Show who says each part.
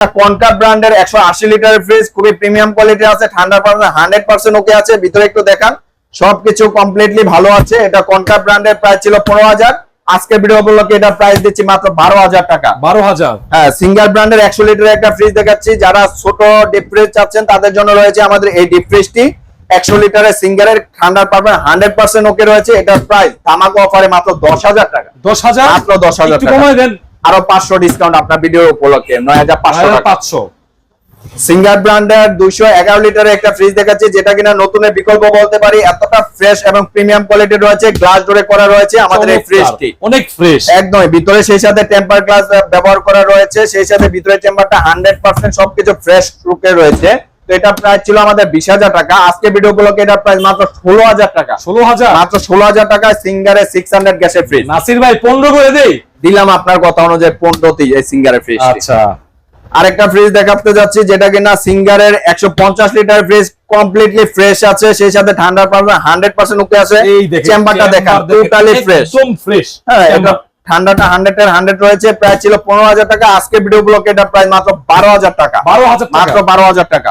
Speaker 1: Concha ব্র্যান্ডের 180 লিটারের fridge, খুবই প্রিমিয়াম কোয়ালিটি আছে, ঠান্ডা পাবেন 100% ওকে আছে। ভিতরে একটু দেখান, সবকিছু কমপ্লিটলি ভালো আছে। এটা কনকা ব্র্যান্ডের প্রাইস ছিল 15,000, আজকে ভিডিও উপলক্ষে এটা প্রাইস দিচ্ছি মাত্র 12,000 টাকা।
Speaker 2: 12,000।
Speaker 1: হ্যাঁ, সিঙ্গার ব্র্যান্ডের 100 লিটারের একটা ফ্রিজ দেখাচ্ছি। যারা ছোট ডিপ ফ্রিজ চাচ্ছেন তাদের জন্য রয়েছে আমাদের এই ডিপ ফ্রিজটি। 100 লিটারের সিঙ্গারের, ঠান্ডা পাবেন 100% ওকে রয়েছে। এটার প্রাইস ধামাকা অফারে মাত্র 10,000 টাকা।
Speaker 2: 10,000,
Speaker 1: মাত্র 10,000
Speaker 2: একটু
Speaker 1: টাকা।
Speaker 2: কমায় দেন,
Speaker 1: আরো 500 ডিসকাউন্ট আপনার ভিডিও উপলক্ষে 9,500 টাকা।
Speaker 2: 500।
Speaker 1: সিঙ্গার ব্র্যান্ডের 211 লিটারের একটা ফ্রিজ দেখাচ্ছি, যেটা কিনা নতুনের বিকল্প বলতে পারি। এতটা ফ্রেশ এবং প্রিমিয়াম কোয়ালিটি রয়েছে, গ্লাস ডোরে করা রয়েছে আমাদের এই ফ্রিজটি,
Speaker 2: অনেক ফ্রেশ
Speaker 1: একদম। ভিতরে সেই সাথে টেম্পার গ্লাস ব্যবহার করা রয়েছে, সেই সাথে ভিতরে চেম্বারটা 100% সবকিছু ফ্রেশ লুকে রয়েছে। তো এটা প্রাইস ছিল আমাদের 20,000 টাকা, আজকে ভিডিও উপলক্ষে এটা প্রাইস মাত্র 16,000 টাকা।
Speaker 2: 16,000,
Speaker 1: মাত্র 16,000 টাকা সিঙ্গারের 600 গ্যাসের ফ্রিজ।
Speaker 2: নাসির ভাই 15 করে দেই।
Speaker 1: দিলাম আপনার কথা অনুযায়ী 15তে এই সিঙ্গারের ফ্রিজ।
Speaker 2: আচ্ছা,
Speaker 1: আরেকটা ফ্রিজ দেখাতে যাচ্ছি, যেটা কিনা সিঙ্গারের 150 লিটার ফ্রিজ, কমপ্লিটলি ফ্রেশ আছে, সেই সাথে ঠান্ডা পাবেন 100% ওকে আছে।
Speaker 2: এই দেখেন
Speaker 1: চেম্বারটা দেখেন, টোটালি ফ্রেশ,
Speaker 2: একদম ফ্রেশ।
Speaker 1: হ্যাঁ। এটা ঠান্ডাটা 100 এর 100 রয়েছে, প্রাইস ছিল 15,000 টাকা, আজকে ভিডিও ব্লকে এটা প্রাইস মাত্র 12,000 টাকা।
Speaker 2: 12,000 টাকা,
Speaker 1: মাত্র 12,000 টাকা।